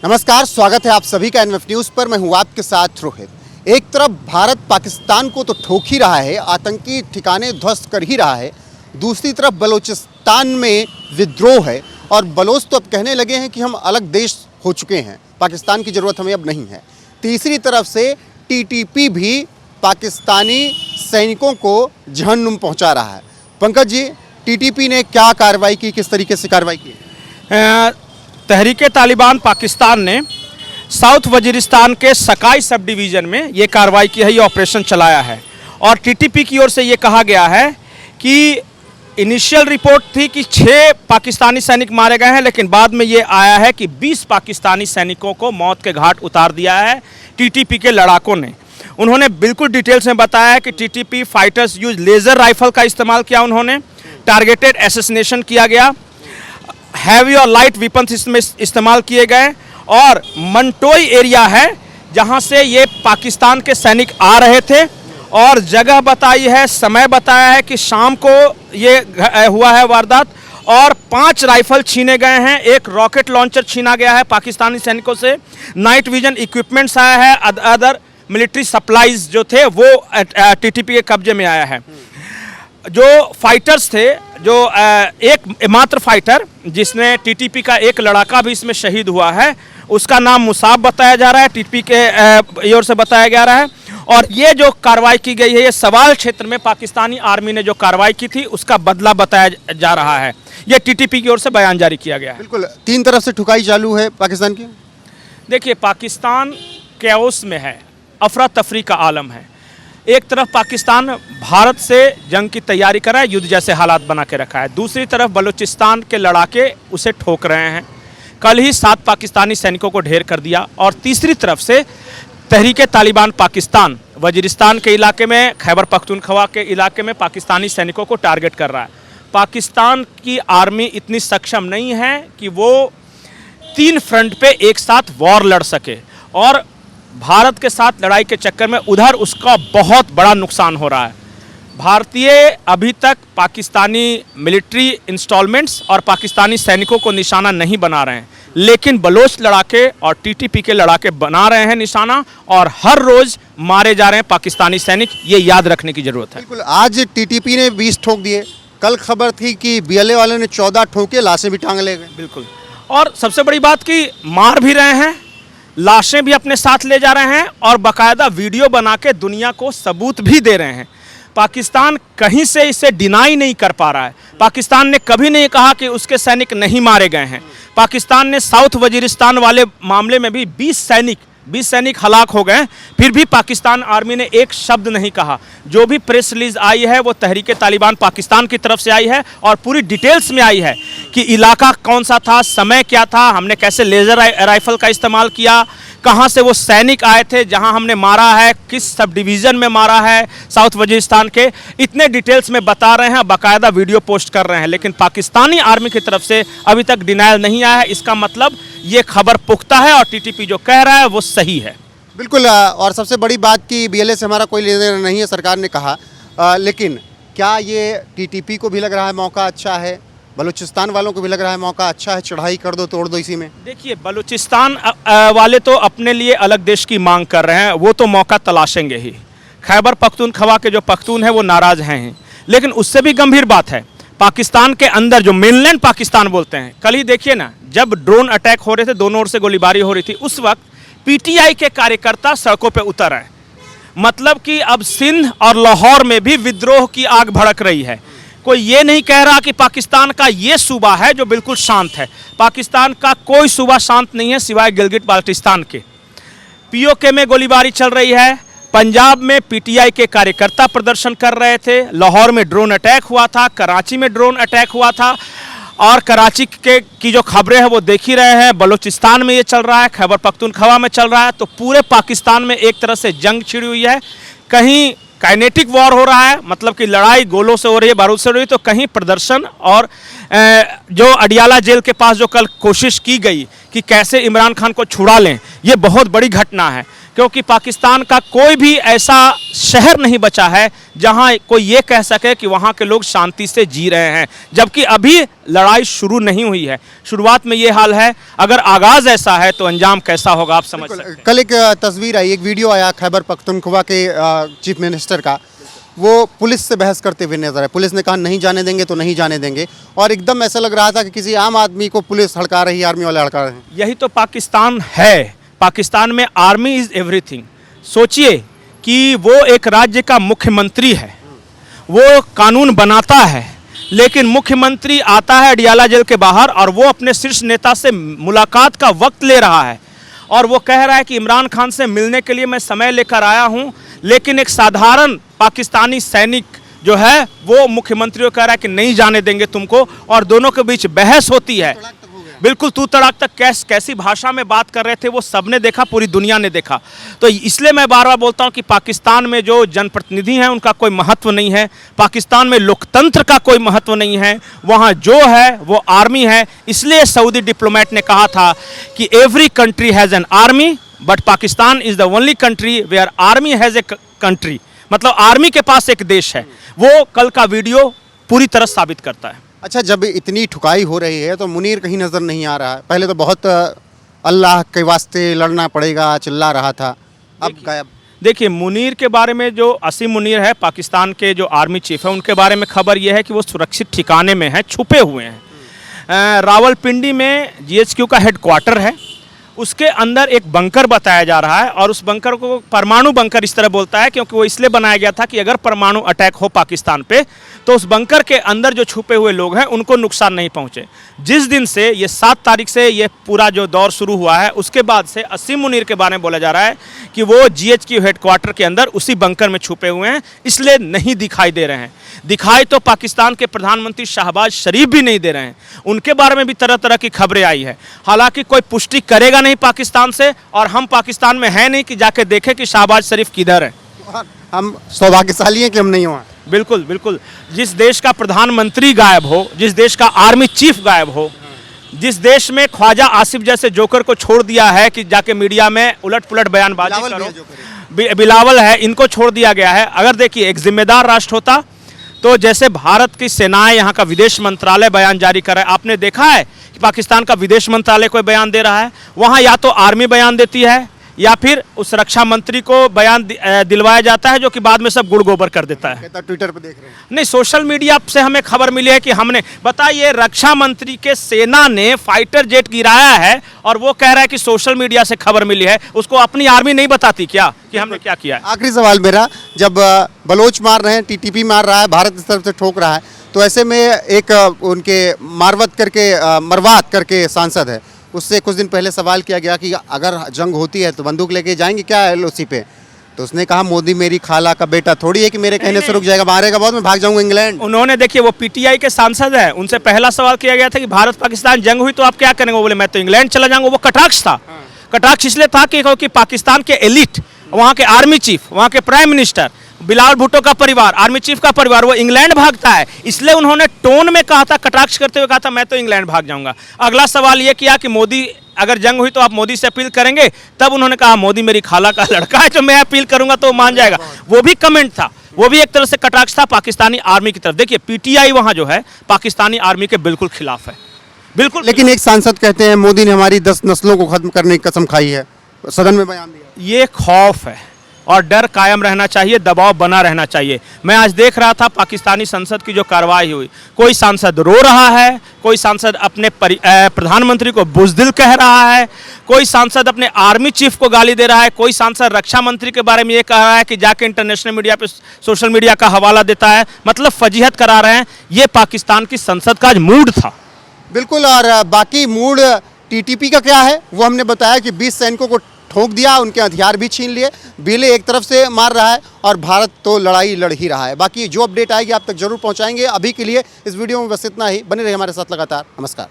नमस्कार, स्वागत है आप सभी का एनएफ न्यूज़ पर। मैं हूं आपके साथ रोहित। एक तरफ भारत पाकिस्तान को तो ठोक ही रहा है, आतंकी ठिकाने ध्वस्त कर ही रहा है, दूसरी तरफ बलूचिस्तान में विद्रोह है और बलोच तो अब कहने लगे हैं कि हम अलग देश हो चुके हैं, पाकिस्तान की ज़रूरत हमें अब नहीं है। तीसरी तरफ से टीटीपी भी पाकिस्तानी सैनिकों को जहन्नुम पहुँचा रहा है। पंकज जी, टीटीपी ने क्या कार्रवाई की, किस तरीके से कार्रवाई की? तहरीके तालिबान पाकिस्तान ने साउथ वजीरिस्तान के सकाई सब डिवीज़न में ये कार्रवाई की है, ये ऑपरेशन चलाया है। और टीटीपी की ओर से ये कहा गया है कि इनिशियल रिपोर्ट थी कि 6 पाकिस्तानी सैनिक मारे गए हैं, लेकिन बाद में ये आया है कि 20 पाकिस्तानी सैनिकों को मौत के घाट उतार दिया है टीटीपी के लड़ाकों ने। उन्होंने बिल्कुल डिटेल्स में बताया है कि TTP fighters use laser rifle का इस्तेमाल किया, उन्होंने टारगेटेड एसेसिनेशन किया गया, हैवी और लाइट वेपन्स इसमें इस्तेमाल किए गए। और मंटोई एरिया है जहां से ये पाकिस्तान के सैनिक आ रहे थे और जगह बताई है, समय बताया है कि शाम को ये हुआ है वारदात। और 5 राइफल छीने गए हैं, 1 रॉकेट लॉन्चर छीना गया है पाकिस्तानी सैनिकों से, नाइट विजन इक्विपमेंट्स आया है, अदर मिलिट्री सप्लाईज जो थे वो टीटीपी के कब्जे में आया है। जो फाइटर्स थे, जो एक मात्र फाइटर जिसने टीटीपी का एक लड़ाका भी इसमें शहीद हुआ है, उसका नाम मुसाब बताया जा रहा है, टीटीपी के ओर से बताया जा रहा है। और ये जो कार्रवाई की गई है, ये सवाल क्षेत्र में पाकिस्तानी आर्मी ने जो कार्रवाई की थी उसका बदला बताया जा रहा है। ये टीटीपी की ओर से बयान जारी किया गया है। बिल्कुल, 3 तरफ से ठुकाई चालू है पाकिस्तान की। देखिए, पाकिस्तान कैओस में है, अफरा तफरी का आलम है। एक तरफ पाकिस्तान भारत से जंग की तैयारी कर रहा है, युद्ध जैसे हालात बना के रखा है, दूसरी तरफ बलूचिस्तान के लड़ाके उसे ठोक रहे हैं। कल ही 7 पाकिस्तानी सैनिकों को ढेर कर दिया। और तीसरी तरफ से तहरीके तालिबान पाकिस्तान वजीरिस्तान के इलाके में, खैबर पख्तूनख्वा के इलाके में पाकिस्तानी सैनिकों को टारगेट कर रहा है। पाकिस्तान की आर्मी इतनी सक्षम नहीं है कि वो 3 फ्रंट पे एक साथ वॉर लड़ सके, और भारत के साथ लड़ाई के चक्कर में उधर उसका बहुत बड़ा नुकसान हो रहा है। भारतीय अभी तक पाकिस्तानी मिलिट्री इंस्टॉलमेंट्स और पाकिस्तानी सैनिकों को निशाना नहीं बना रहे हैं, लेकिन बलोच लड़ाके और टीटीपी के लड़ाके बना रहे हैं निशाना, और हर रोज़ मारे जा रहे हैं पाकिस्तानी सैनिक। ये याद रखने की ज़रूरत है। बिल्कुल, आज टीटीपी ने 20 ठोक दिए, कल खबर थी कि बीएलए वालों ने 14 ठोके, लाशें भी टांग ले गए। बिल्कुल, और सबसे बड़ी बात कि मार भी रहे हैं, लाशें भी अपने साथ ले जा रहे हैं, और बाकायदा वीडियो बना के दुनिया को सबूत भी दे रहे हैं। पाकिस्तान कहीं से इसे डिनाई नहीं कर पा रहा है। पाकिस्तान ने कभी नहीं कहा कि उसके सैनिक नहीं मारे गए हैं। पाकिस्तान ने साउथ वजीरिस्तान वाले मामले में भी 20 सैनिक हलाक हो गए, फिर भी पाकिस्तान आर्मी ने एक शब्द नहीं कहा। जो भी प्रेस रिलीज आई है वो तहरीके तालिबान पाकिस्तान की तरफ से आई है, और पूरी डिटेल्स में आई है कि इलाका कौन सा था, समय क्या था, हमने कैसे लेज़र राइफल का इस्तेमाल किया, कहाँ से वो सैनिक आए थे जहाँ हमने मारा है, किस सब डिवीज़न में मारा है साउथ वजीरिस्तान के, इतने डिटेल्स में बता रहे हैं, बाकायदा वीडियो पोस्ट कर रहे हैं। लेकिन पाकिस्तानी आर्मी की तरफ से अभी तक डिनायल नहीं आया है। इसका मतलब ये खबर पुख्ता है और टीटीपी जो कह रहा है वो सही है। बिल्कुल, और सबसे बड़ी बात कि बीएलए से हमारा कोई लेना देना नहीं है, सरकार ने कहा। लेकिन क्या ये टीटीपी को भी लग रहा है मौका अच्छा है, बलूचिस्तान वालों को भी लग रहा है मौका अच्छा है, चढ़ाई कर दो, तोड़ दो इसी में? देखिए, बलूचिस्तान वाले तो अपने लिए अलग देश की मांग कर रहे हैं, वो तो मौका तलाशेंगे ही। खैबर पख्तूनख्वा के जो पख्तून हैं वो नाराज़ हैं ही। लेकिन उससे भी गंभीर बात है, पाकिस्तान के अंदर जो मेनलैंड पाकिस्तान बोलते हैं, कल ही देखिए ना, जब ड्रोन अटैक हो रहे थे, दोनों ओर से गोलीबारी हो रही थी, उस वक्त पीटीआई के कार्यकर्ता सड़कों पर उतर आए। मतलब कि अब सिंध और लाहौर में भी विद्रोह की आग भड़क रही है। कोई ये नहीं कह रहा कि पाकिस्तान का ये सूबा है जो बिल्कुल शांत है। पाकिस्तान का कोई सूबा शांत नहीं है सिवाय गिलगिट बाल्टिस्तान के। पीओके में गोलीबारी चल रही है, पंजाब में पीटीआई के कार्यकर्ता प्रदर्शन कर रहे थे, लाहौर में ड्रोन अटैक हुआ था, कराची में ड्रोन अटैक हुआ था, और कराची की जो खबरें हैं वो देख ही रहे हैं। बलूचिस्तान में ये चल रहा है, खैबर पख्तूनख्वा में चल रहा है। तो पूरे पाकिस्तान में एक तरह से जंग छिड़ी हुई है। कहीं काइनेटिक वॉर हो रहा है, मतलब कि लड़ाई गोलों से हो रही है, बारूद से हो रही है, तो कहीं प्रदर्शन। और जो अडियाला जेल के पास जो कल कोशिश की गई कि कैसे इमरान खान को छुड़ा लें, ये बहुत बड़ी घटना है। क्योंकि पाकिस्तान का कोई भी ऐसा शहर नहीं बचा है जहां कोई ये कह सके कि वहां के लोग शांति से जी रहे हैं, जबकि अभी लड़ाई शुरू नहीं हुई है। शुरुआत में ये हाल है, अगर आगाज ऐसा है तो अंजाम कैसा होगा आप समझ सकते हैं। कल एक तस्वीर आई, एक वीडियो आया खैबर पख्तूनख्वा के चीफ मिनिस्टर का, वो पुलिस से बहस करते हुए नजर आए। पुलिस ने कहा नहीं जाने देंगे तो नहीं जाने देंगे, और एकदम ऐसा लग रहा था कि किसी आम आदमी को पुलिस हड़का रही है, आर्मी वाले हड़का रहे हैं। यही तो पाकिस्तान है। पाकिस्तान में आर्मी इज एवरीथिंग। सोचिए कि वो एक राज्य का मुख्यमंत्री है, वो कानून बनाता है, लेकिन मुख्यमंत्री आता है अडियाला जेल के बाहर और वो अपने शीर्ष नेता से मुलाकात का वक्त ले रहा है और वो कह रहा है कि इमरान खान से मिलने के लिए मैं समय लेकर आया हूं, लेकिन एक साधारण पाकिस्तानी सैनिक जो है वो मुख्यमंत्री को कह रहा है कि नहीं जाने देंगे तुमको, और दोनों के बीच बहस होती है। बिल्कुल तू तड़ाक तक कैसी भाषा में बात कर रहे थे वो सबने देखा, पूरी दुनिया ने देखा। तो इसलिए मैं बार बार बोलता हूं कि पाकिस्तान में जो जनप्रतिनिधि हैं उनका कोई महत्व नहीं है, पाकिस्तान में लोकतंत्र का कोई महत्व नहीं है, वहां जो है वो आर्मी है। इसलिए सऊदी डिप्लोमेट ने कहा था कि every country has an army but Pakistan is the only country where army has a country, मतलब आर्मी के पास एक देश है। वो कल का वीडियो पूरी तरह साबित करता है। अच्छा, जब इतनी ठुकाई हो रही है तो मुनीर कहीं नज़र नहीं आ रहा है। पहले तो बहुत अल्लाह के वास्ते लड़ना पड़ेगा चिल्ला रहा था, अब गायब। देखिए, मुनीर के बारे में जो असीम मुनीर है, पाकिस्तान के जो आर्मी चीफ है, उनके बारे में खबर यह है कि वो सुरक्षित ठिकाने में है, छुपे हुए हैं। रावलपिंडी में GHQ का हेडक्वार्टर है, उसके अंदर एक बंकर बताया जा रहा है और उस बंकर को परमाणु बंकर इस तरह बोलता है क्योंकि वो इसलिए बनाया गया था कि अगर परमाणु अटैक हो पाकिस्तान पे तो उस बंकर के अंदर जो छुपे हुए लोग हैं उनको नुकसान नहीं पहुंचे। जिस दिन से ये 7 तारीख से ये पूरा जो दौर शुरू हुआ है उसके बाद से असीम मुनीर के बारे में बोला जा रहा है कि वो GHQ हेडक्वार्टर के अंदर उसी बंकर में छुपे हुए हैं, इसलिए नहीं दिखाई दे रहे हैं। दिखाई तो पाकिस्तान के प्रधानमंत्री शहबाज शरीफ भी नहीं दे रहे हैं, उनके बारे में भी तरह तरह की खबरें आई है। हालांकि कोई पुष्टि करेगा नहीं पाकिस्तान से, और हम पाकिस्तान में हैं नहीं कि जाके देखें कि शहबाज शरीफ किधर है। हम सौभाग्यशाली हैं कि हम नहीं हुआ। बिल्कुल बिल्कुल, जिस देश का प्रधानमंत्री गायब हो, जिस देश का आर्मी चीफ गायब हो, जिस देश में ख्वाजा आसिफ जैसे जोकर को छोड़ दिया है कि जाके मीडिया में उलट पुलट बयानबाजी करो, बिलावल है, इनको छोड़ दिया गया है। अगर देखिए एक जिम्मेदार राष्ट्र होता तो जैसे भारत की सेनाएं, यहाँ का विदेश मंत्रालय बयान जारी कर रहा है, आपने देखा है कि पाकिस्तान का विदेश मंत्रालय कोई बयान दे रहा है, वहाँ या तो आर्मी बयान देती है या फिर उस रक्षा मंत्री को बयान दिलवाया जाता है जो कि बाद में सब गुड़ गोबर कर देता है। ट्विटर पे देख रहे हैं। नहीं, सोशल मीडिया से हमें खबर मिली है कि हमने, बताइए, रक्षा मंत्री के सेना ने फाइटर जेट गिराया है और वो कह रहा है कि सोशल मीडिया से खबर मिली है, उसको अपनी आर्मी नहीं बताती क्या कि हमने क्या किया है? आखिरी सवाल मेरा, जब बलोच मार रहे हैं, TTP मार रहा है, भारत इस तरफ से ठोक रहा है, तो ऐसे में एक उनके मरवात करके सांसद है, उससे कुछ दिन पहले सवाल किया गया कि अगर जंग होती है तो बंदूक लेके जाएंगे क्या LOC पे, तो उसने कहा मोदी मेरी खाला का बेटा थोड़ी है कि मेरे कहने से रुक जाएगा, मारेगा बहुत, मैं भाग जाऊंगा इंग्लैंड। उन्होंने, देखिए, वो PTI के सांसद है, उनसे पहला सवाल किया गया था कि भारत पाकिस्तान जंग हुई तो आप क्या करेंगे, वो बोले मैं तो इंग्लैंड चला जाऊंगा। वो कटाक्ष था। कटाक्ष इसलिए था कि पाकिस्तान के एलिट, वहाँ के आर्मी चीफ, वहाँ के प्राइम मिनिस्टर, बिलावल भुट्टो का परिवार, आर्मी चीफ का परिवार, वो इंग्लैंड भागता है, इसलिए उन्होंने टोन में कहा था, कटाक्ष करते हुए कहा था मैं तो इंग्लैंड भाग जाऊंगा। अगला सवाल ये किया कि मोदी, अगर जंग हुई तो आप मोदी से अपील करेंगे, तब उन्होंने कहा मोदी मेरी खाला का लड़का है, जो मैं अपील करूंगा तो मान जाएगा। वो भी कमेंट था, वो भी एक तरह से कटाक्ष था पाकिस्तानी आर्मी की तरफ। देखिए, PTI वहां जो है पाकिस्तानी आर्मी के बिल्कुल खिलाफ है, बिल्कुल। लेकिन एक सांसद कहते हैं मोदी ने हमारी 10 नस्लों को खत्म करने की कसम खाई है, सदन में बयान दिया। ये खौफ है और डर कायम रहना चाहिए, दबाव बना रहना चाहिए। मैं आज देख रहा था पाकिस्तानी संसद की जो कार्रवाई हुई, कोई सांसद रो रहा है, कोई सांसद अपने प्रधानमंत्री को बुज़दिल कह रहा है, कोई सांसद अपने आर्मी चीफ को गाली दे रहा है, कोई सांसद रक्षा मंत्री के बारे में ये कह रहा है कि जाके इंटरनेशनल मीडिया पे, सोशल मीडिया का हवाला देता है, मतलब फजीहत करा रहे हैं। ये पाकिस्तान की संसद का आज मूड था। बिल्कुल, और बाकी मूड TTP का क्या है वो हमने बताया कि 20 सैनिकों को ठोक दिया, उनके हथियार भी छीन लिए, बेले एक तरफ से मार रहा है और भारत तो लड़ाई लड़ ही रहा है। बाकी जो अपडेट आएगी आप तक जरूर पहुंचाएंगे। अभी के लिए इस वीडियो में बस इतना ही। बने रहिए हमारे साथ लगातार। नमस्कार।